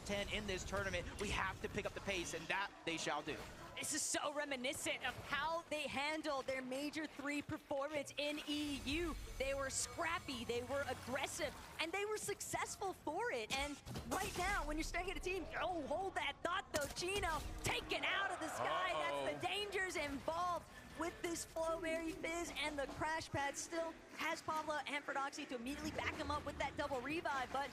10 in this tournament. We have to pick up the pace, and that they shall do. This is so reminiscent of how they handled their Major 3 performance in EU. They were scrappy, they were aggressive, and they were successful for it. And right now, when you're staring at a team, oh, hold that thought though, Tjino taken out of the sky. That's the dangers involved with this Flowberry Fizz, and the crash pad still has Pablo and Fortnite to immediately back him up with that double revive, but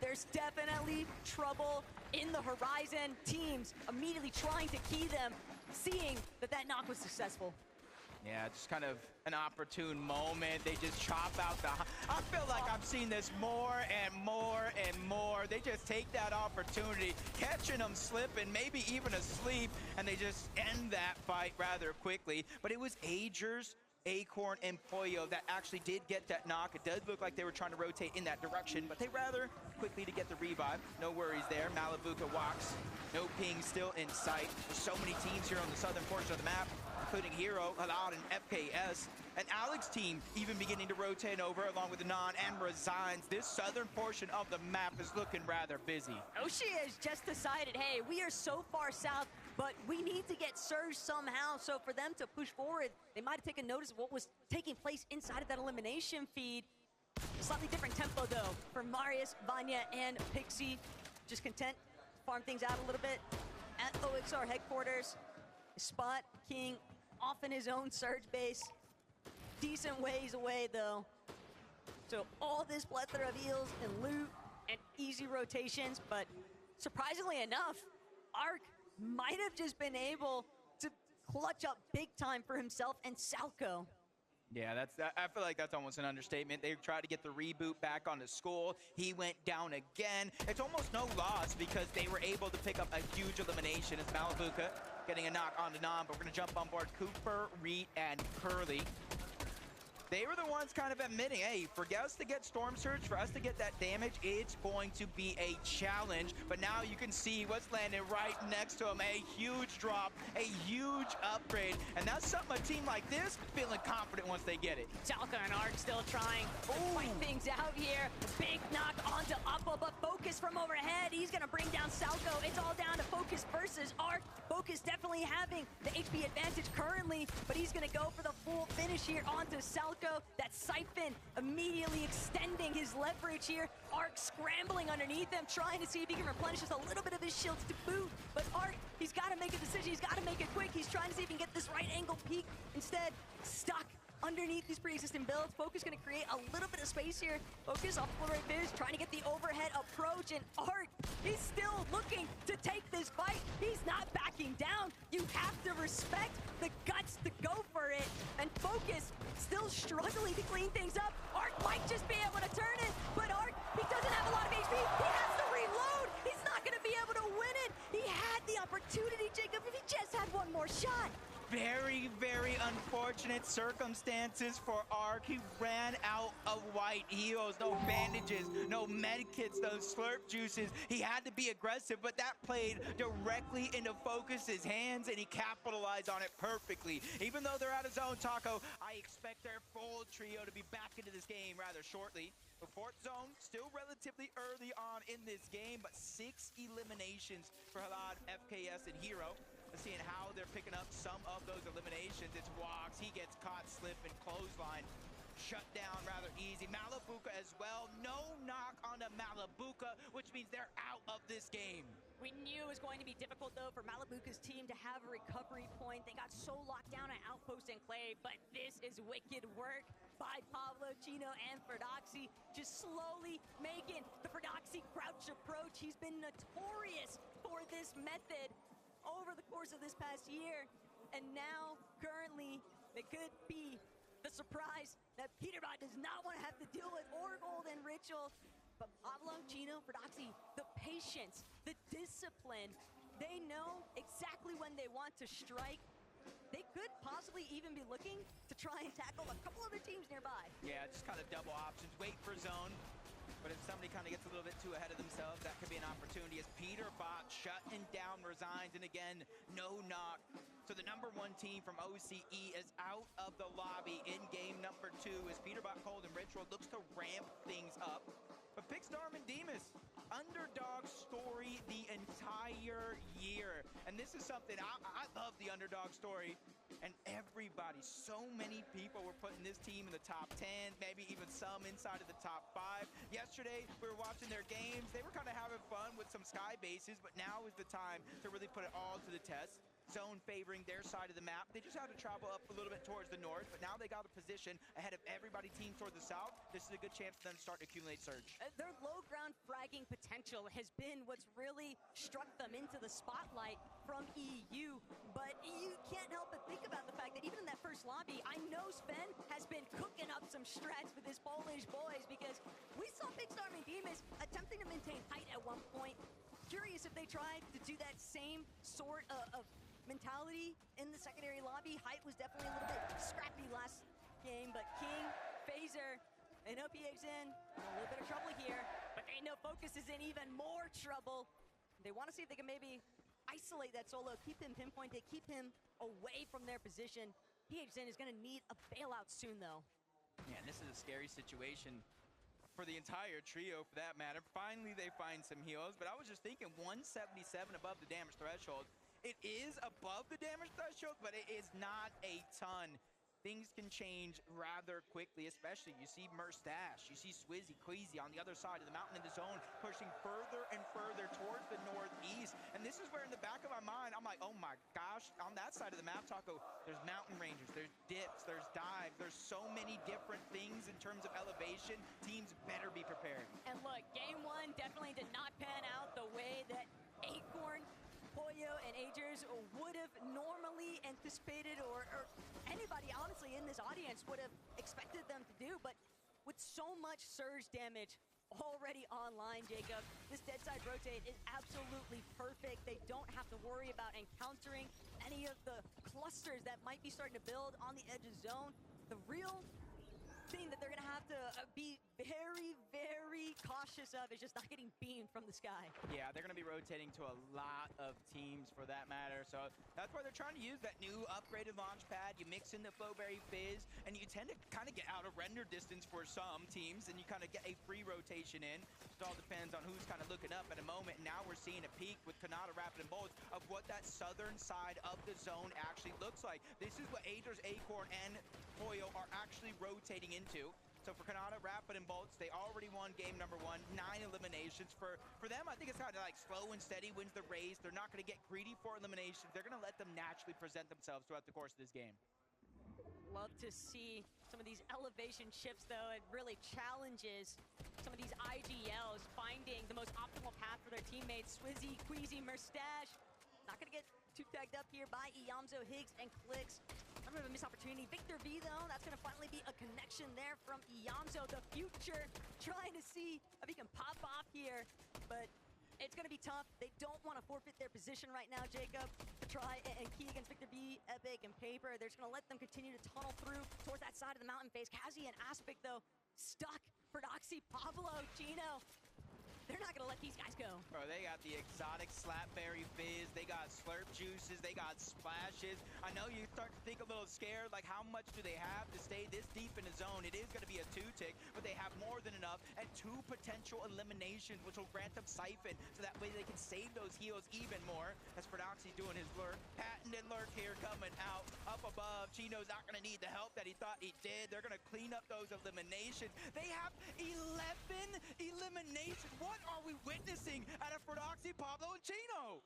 there's definitely trouble in the horizon. Teams immediately trying to key them, seeing that knock was successful. Yeah, just kind of an opportune moment. They just chop out the... I feel like I've seen this more and more and more. They just take that opportunity, catching them slipping, maybe even asleep, and they just end that fight rather quickly. But it was Agers, Acorn, and Pollo that actually did get that knock. It does look like they were trying to rotate in that direction, but they rather quickly to get the revive. No worries there. Malibuca walks. No ping still in sight. There's so many teams here on the southern portion of the map, including Hero, Halad, and FKS. And Alex's team even beginning to rotate over along with Anon and Resigns. This southern portion of the map is looking rather busy. Oshi has just decided, hey, we are so far south, but we need to get surged somehow. So for them to push forward, they might have taken notice of what was taking place inside of that elimination feed. Slightly different tempo though for Marius, Vanya, and Pixie. Just content to farm things out a little bit at OXR headquarters. Spot King off in his own surge base. Decent ways away though. So all this plethora of heals and loot and easy rotations, but surprisingly enough, Arc might have just been able to clutch up big time for himself and Salco. Yeah, I feel like that's almost an understatement. They tried to get the reboot back onto Skull. He went down again. It's almost no loss because they were able to pick up a huge elimination. It's Malibuca getting a knock onto Nam, but we're going to jump on board Cooper, Reed, and Curly. They were the ones kind of admitting, hey, for us to get Storm Surge, for us to get that damage, it's going to be a challenge. But now you can see what's landing right next to him. A huge drop, a huge upgrade. And that's something a team like this feeling confident once they get it. Salka and Arc still trying to fight things out here. Big knock onto Uppo, but Focus from overhead. He's going to bring down Salco. It's all down to Focus versus Arc. Focus definitely having the HP advantage currently, but he's going to go for the full finish here onto Salco. That Siphon immediately extending his leverage here. Arc scrambling underneath him, trying to see if he can replenish just a little bit of his shields to boot. But Arc, he's got to make a decision. He's got to make it quick. He's trying to see if he can get this right angle peek. Instead, stuck underneath these pre-existing builds. Focus going to create a little bit of space here. Focus off Flurry Fizz, trying to get the overhead approach, and Arc is still looking to take this fight. He's not backing down. You have to respect the guts to go for it. And Focus still struggling to clean things up. Arc might just be able to turn it, but Arc, he doesn't have a lot of HP. He has to reload. He's not going to be able to win it. He had the opportunity, Jacob, if he just had one more shot. Very, very unfortunate circumstances for Arc. He ran out of white heals, no bandages, no medkits, those slurp juices. He had to be aggressive, but that played directly into Focus's hands, and he capitalized on it perfectly. Even though they're out of zone, Taco, I expect their full trio to be back into this game rather shortly. The fourth zone, still relatively early on in this game, but 6 eliminations for Halad, FKS, and Hero. Seeing how they're picking up some of those eliminations. It's Walks, he gets caught slipping, clothesline. Shut down rather easy. Malibuca as well. No knock on the Malibuca, which means they're out of this game. We knew it was going to be difficult, though, for Malibuca's team to have a recovery point. They got so locked down at Outpost Enclave, but this is wicked work by Pablo, Tjino, and Fortnite. Just slowly making the Fortnite crouch approach. He's been notorious for this method over the course of this past year. And now, currently, it could be the surprise that Peterbot does not want to have to deal with, or Gold and Ritual. But Pablo, Tjino, Fortnite, the patience, the discipline, they know exactly when they want to strike. They could possibly even be looking to try and tackle a couple other teams nearby. Yeah, just kind of double options. Wait for zone. But if somebody kind of gets a little bit too ahead of themselves, that could be an opportunity as Peterbot shutting down Resigns. And again, no knock. So the #1 team from OCE is out of the lobby in game number 2 as Peterbot, Cold, and Ritual looks to ramp things up. But Pixstorm and Demas, underdog story the And this is something, I love the underdog story. And everybody, so many people were putting this team in the top 10, maybe even some inside of the top 5. Yesterday, we were watching their games. They were kind of having fun with some sky bases, but now is the time to really put it all to the test. Zone favoring their side of the map. They just had to travel up a little bit towards the north, but now they got a position ahead of everybody team toward the south. This is a good chance for them to start to accumulate surge. Their low ground fragging potential has been what's really struck them into the spotlight from EU, but you can't help but think about the fact that even in that first lobby, I know Sven has been cooking up some strats with his Polish boys, because we saw Big Storm and Demas attempting to maintain height at one point. Curious if they tried to do that same sort of mentality in the secondary lobby. Height was definitely a little bit scrappy last game, but King, Phaser, and OPA's in a little bit of trouble here, but they know Focus is in even more trouble. They want to see if they can maybe isolate that solo, keep him pinpointed, keep him away from their position. PHZN is going to need a bailout soon, though. Yeah, and this is a scary situation for the entire trio, for that matter. Finally, they find some heals, but I was just thinking 177 above the damage threshold. It is above the damage threshold, but it is not a ton. Things can change rather quickly, especially you see Merstash, you see Swizzy, Queasy on the other side of the mountain in the zone, pushing further and further towards the northeast. And this is where in the back of my mind, I'm like, oh my gosh, on that side of the map, Taco, there's mountain ranges, there's dips, there's dives, there's so many different things in terms of elevation. Teams better be prepared. And look, game one definitely did not pan out the way that Acorn, Pollo, and Agers would have normally anticipated, or anybody honestly in this audience would have expected them to do. But with so much surge damage already online, Jacob, this dead side rotate is absolutely perfect. They don't have to worry about encountering any of the clusters that might be starting to build on the edge of zone. The real thing that they're going to have to be very, very cautious of is just not getting beamed from the sky. Yeah, they're going to be rotating to a lot of teams for that matter. So that's why they're trying to use that new upgraded launch pad. You mix in the Flowberry Fizz, and you tend to kind of get out of render distance for some teams, and you kind of get a free rotation in. It all depends on who's kind of looking up at a moment. And now we're seeing a peak with Kanata, Rapid, and Bolts of what that southern side of the zone actually looks like. This is what Agers, Acorn, and Pollo are actually rotating into. So for Kanata, Rapid, and Bolts, they already won game number 1, 9 eliminations. For them, I think it's kind of like slow and steady wins the race. They're not going to get greedy for eliminations. They're going to let them naturally present themselves throughout the course of this game. Love to see some of these elevation shifts, though. It really challenges some of these IGLs finding the most optimal path for their teammates. Swizzy, Queasy, Merstash, not going to get too tagged up here by Iamzo, Higgs, and Clicks. A bit of a missed opportunity. Victor V, though, that's going to finally be a connection there from Iamzo, the future, trying to see if he can pop off here, but it's going to be tough. They don't want to forfeit their position right now, Jacob, to try and key against Victor V, Epic, and Paper. They're just going to let them continue to tunnel through towards that side of the mountain phase. Kazi and Aspic, though, stuck. Prodoxy, Pablo, Tjino. They're not gonna let these guys go. Bro, they got the exotic Slapberry Fizz, they got Slurp Juices, they got Splashes. I know you start to think a little scared, like how much do they have to stay this deep in the zone? It is gonna be a 2-tick, but they have more than enough, and 2 potential eliminations, which will grant them Siphon, so that way they can save those heals even more. As Prodoxy's doing his lurk. Patented lurk here coming out, up above. Chino's not gonna need the help that he thought he did. They're gonna clean up those eliminations. They have 11 eliminations. What are we witnessing out of Prodoxy, Pablo, and Tjino?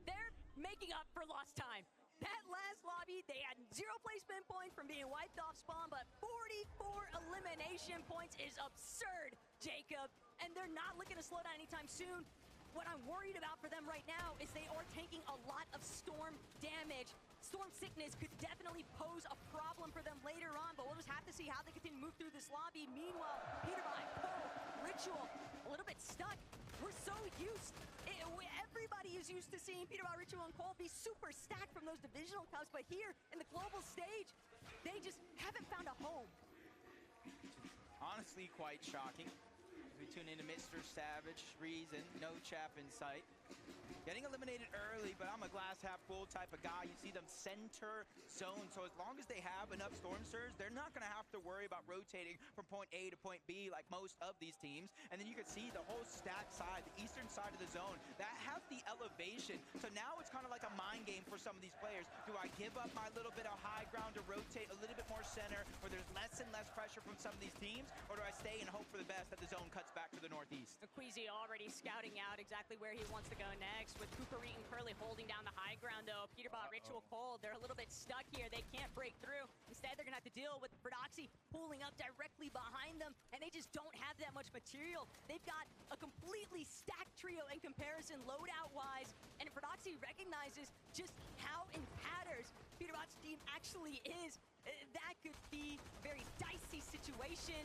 They're making up for lost time. That last lobby, they had 0 placement points from being wiped off spawn, but 44 elimination points is absurd, Jacob. And they're not looking to slow down anytime soon. What I'm worried about for them right now is they are taking a lot of storm damage. Storm sickness could definitely pose a problem for them later on, but we'll just have to see how they continue to move through this lobby. Meanwhile, Peterby, Poe, Ritual, a little bit stuck. We're so used, everybody is used to seeing Peterby, Ritual, and Cole be super stacked from those divisional cups, but here in the global stage, they just haven't found a home. Honestly, quite shocking. We tune into Mr. Savage, Reason, no chap in sight. Getting eliminated early, but I'm a glass half full type of guy. You see them center zone, so as long as they have enough Storm Surge, they're not going to have to worry about rotating from point A to point B like most of these teams. And then you can see the whole stack side, the eastern side of the zone, that has the elevation. So now it's kind of like a some of these players. Do I give up my little bit of high ground to rotate a little bit more center where there's less and less pressure from some of these teams, or do I stay and hope for the best that the zone cuts back to the northeast? Queasy already scouting out exactly where he wants to go next, with Kukarit and Curly holding down the high ground, though. Peterbot, Ritual, Cold, they're a little bit stuck here. They can't break through. Instead, they're going to have to deal with Verdoxy pulling up directly behind them, and they just don't have that much material. They've got a completely stacked trio in comparison, loadout-wise, and Verdoxy recognizes just how in tatters Peterbot's team actually is. That could be a very dicey situation.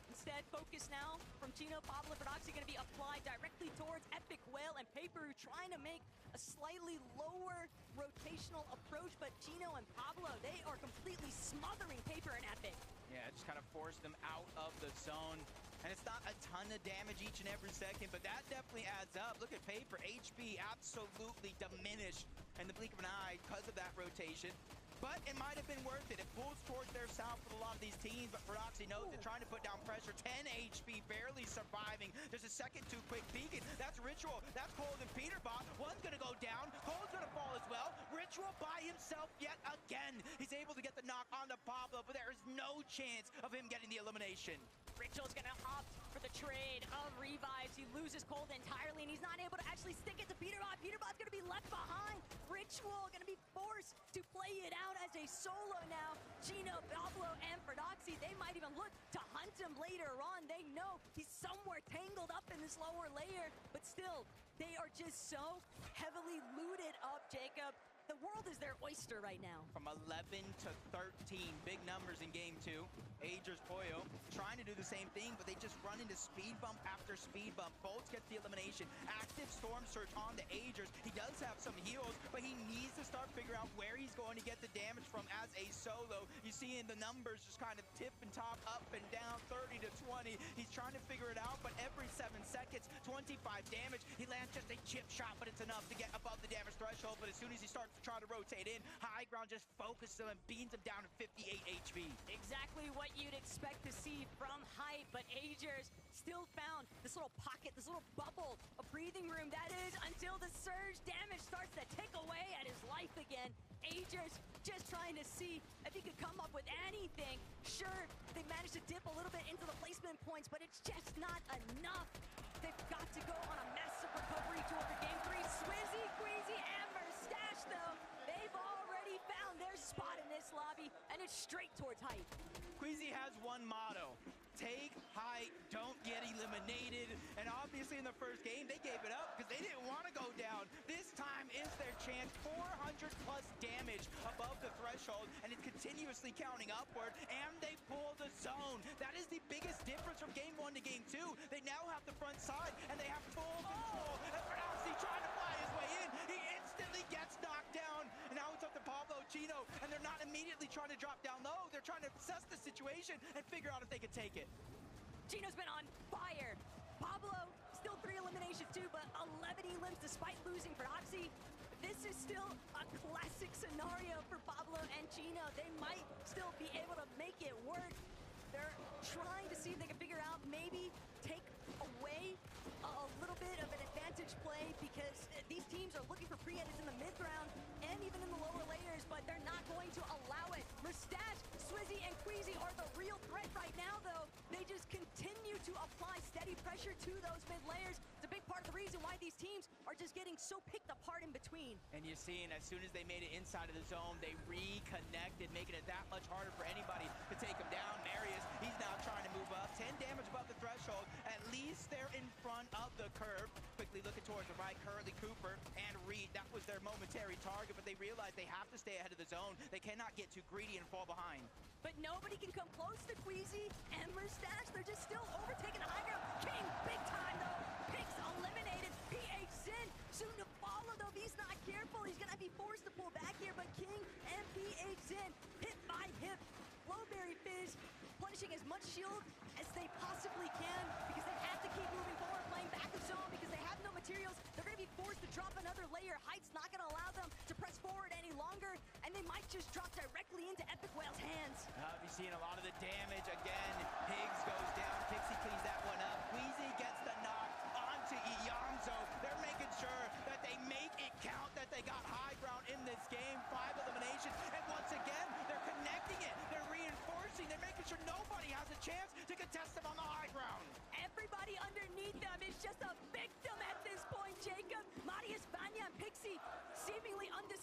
Instead, focus now from Tjino, Pablo, Verdoxy going to be applied directly towards Epic Whale and Paperu, trying to make a slightly lower rotational approach, but Tjino and Pablo, they are completely smothering Paper and Epic. Yeah, just kind of forced them out of the zone. And it's not a ton of damage each and every second, but that definitely adds up. Look at Paper, HP absolutely diminished in the blink of an eye because of that rotation. But it might have been worth it. It pulls towards their south with a lot of these teams, but Verdoxy knows they're trying to put down pressure. 10 HP, barely surviving. There's a second too quick beacon. That's Ritual. That's Cold and Peterbot. One's gonna go down. Cold's gonna fall as well. Ritual by himself yet again. He's able to get the knock onto Pablo, but there is no chance of him getting the elimination. Ritual's gonna opt for the trade of revives. He loses Cold entirely, and he's not able to actually stick it to Peterbot. Peterbot's gonna be left behind. Ritual gonna be forced to play it out as a solo now. Tjino, Pablo, and Verdoxy, they might even look to hunt him later on. They know he's somewhere tangled up in this lower layer, but still, they are just so heavily looted up, Jacob. The world is their oyster right now. From 11 to 13, big numbers in game two. Agers, Pollo trying to do the same thing, but they just run into speed bump after speed bump. Bolts gets the elimination. Active Storm Surge on the Agers. He does have some heals, but he needs to start figuring out where he's going to get the damage from as a solo. You see in the numbers just kind of tip and top, up and down, 30 to 20. He's trying to figure it out, but every 7 seconds, 25 damage. He lands just a chip shot, but it's enough to get above the damage threshold. But as soon as he starts to try to rotate in, high ground just focuses him and beans him down to 58 HP. Exactly what you'd expect to see from Hype, but Agers still found this little pocket, this little bubble, a breathing room, that is, until the surge damage starts to tick away at his life again. Agers just trying to see if he could come up with anything. Sure, they managed to dip a little bit into the placement points, but it's just not enough. They've got to go on a massive recovery tour for game 3. Swizzy, Queasy, and Mustache, though, they've already found their spot in this lobby, and it's straight towards Hype. Queasy has one motto: take height, don't get eliminated. And obviously in the first game, they gave it up because they didn't want to go down. This time is their chance. 400 plus damage above the threshold, and it's continuously counting upward, and they pull the zone. That is the biggest difference from game 1 to game 2. They now have the front side, and they have full control. And Verdoxy trying to fly his way in. He instantly gets knocked down. And now it's up to Pablo, Tjino, and they're not immediately trying to drop down low. They're trying to assess the situation and figure out if they can take it. Tjino's been on fire. Pablo, still 3 eliminations too, but 11 elims despite losing Verdoxy. This is still a classic scenario for Pablo and Tjino. They might still be able to make it work. They're trying to see if they can figure out, maybe take away a little bit of an advantage play, because these teams are looking for pre-edits in the mid-round and even in the lower layers, but they're not going to allow it. Mustache, Swizzy, and Queasy are the real threat right now, though. They just continue to apply steady pressure to those mid-layers. It's a big part of the reason why these teams are just getting so picked apart in between. And you're seeing, as soon as they made it inside of the zone, they reconnected, making it that much harder for anybody to take them down. Marius, he's now trying to move up. 10 damage above the threshold. At least they're in front of the curve. Quickly looking towards the right. Currently Cooper and Reed. That was their momentary target, but they realize they have to stay ahead of the zone. They cannot get too greedy and fall behind. But nobody can come close to Queasy and Mustache. They're just still overtaking the high ground. King, big time though. Pink's eliminated. PH Sin soon to follow though. If he's not careful, he's gonna be forced to pull back here. But King and PH Sin, hip by hip. Flowberry Fizz punishing as much shield as they possibly can, because they have to keep moving forward, playing back the zone, because they have no materials. They're going to be forced to drop another layer. Height's not going to allow them to press forward any longer, and they might just drop directly into Epic Whale's hands. You're seeing a lot of the damage again. Higgs goes down. Pixie cleans that one up. Queasy gets the knock onto Iyamzo. They're making sure that they make it count, that they got high ground in this game.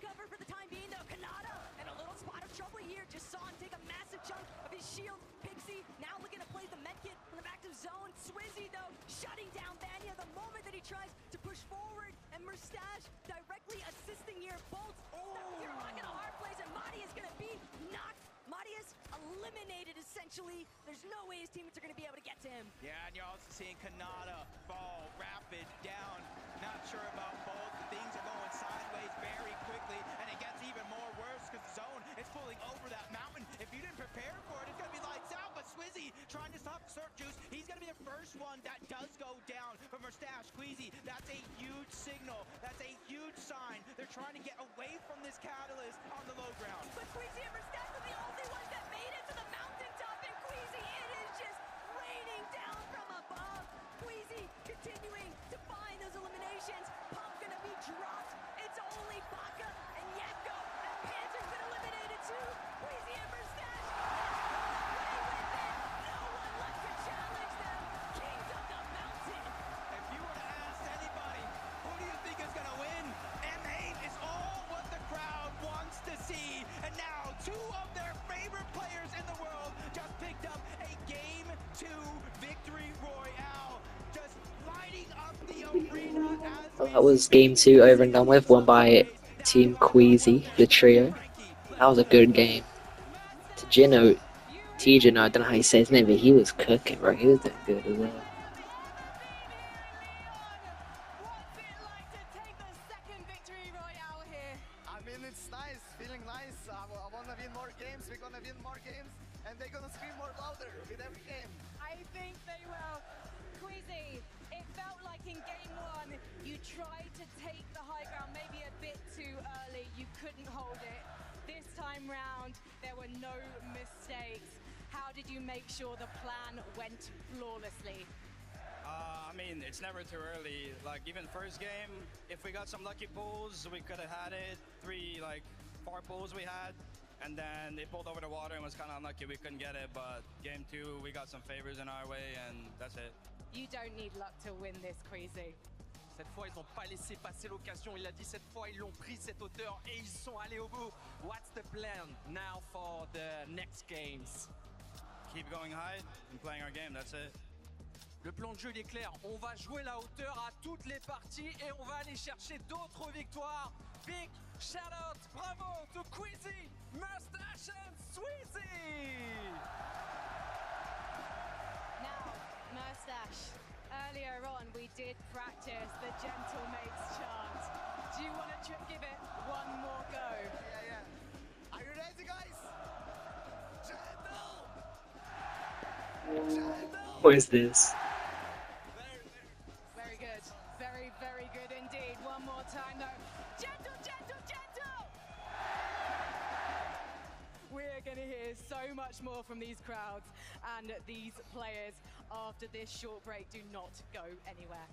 cover for the time being, though. Kanata and a little spot of trouble here. Just saw him take a massive chunk of his shield. Pixie now looking to play the medkit from the back of zone. Swizzy, though, shutting down Vanya the moment that he tries to push forward. And Mustache directly assisting here. Bolt stuck here, rocking a hard place, and Madi is going to be knocked. Marius eliminated, essentially. There's no way his teammates are going to be able to get to him. Yeah, and you're also seeing Kanata fall, rapid, down. Not sure about both. Things are going sideways very quickly, and it gets even more worse because the zone is pulling over that mountain. If you didn't prepare for it, it's going to be lights out, but Swizzy trying to stop Surf Juice. He's going to be the first one that does go down from Mustache. Queasy, that's a huge signal. That's a huge sign. They're trying to get away from this catalyst on the low ground. But Queasy and Mustache are the only ones that made it to the mountaintop, and Queasy, it is just raining down from above. Queasy continuing to find those eliminations. Pump gonna be dropped. It's only Baka and Yeko, and Panzer's been eliminated too. Queasy and Mustache, away with it. No one left to challenge them. Kings of the mountain. If you were to ask anybody, who do you think is going to win? M8 is all what the crowd wants to see. And now two of their favorite players in the world just picked up a Game 2 victory royale. Just lighting up the arena as Well, that was game 2 over and done with, won by Team Queasy, the trio. That was a good game. Tjino, I don't know how you say his name, but he was cooking, bro. He was doing good as well. I mean, it's nice, feeling nice. I want to win more games, we're going to win more games, and they're going to scream more louder with every game. I think they will. Queasy, it felt like in game 1, you tried to take the high ground maybe a bit too early. You couldn't hold it. This time round, there were no mistakes. How did you make sure the plan went flawlessly? I mean, it's never too early. Like, even first game, if we got some lucky pulls, we could have had it. 4 pulls we had, and then they pulled over the water and was kind of unlucky we couldn't get it. But game 2, we got some favors in our way, and that's it. You don't need luck to win this, Queasy. Cette fois, ils n'ont pas laissé passer l'occasion. Il a dit cette fois, ils l'ont pris cette hauteur et ils sont allés au bout. What's the plan now for the next games? Keep going high and playing our game, that's it. Le plan de jeu il est clair. On va jouer la hauteur à toutes les parties et on va aller chercher d'autres victoires. Big shout out, bravo to Queasy, Mustache and Swizzy! Now, Mustache, earlier on we did practice the Gentle Mates chant. Do you want to give it one more go? Yeah. Are you ready, guys? What is this? Very good. Very, very good indeed. One more time though. Gentle, gentle, gentle! We're going to hear so much more from these crowds and these players after this short break. Do not go anywhere.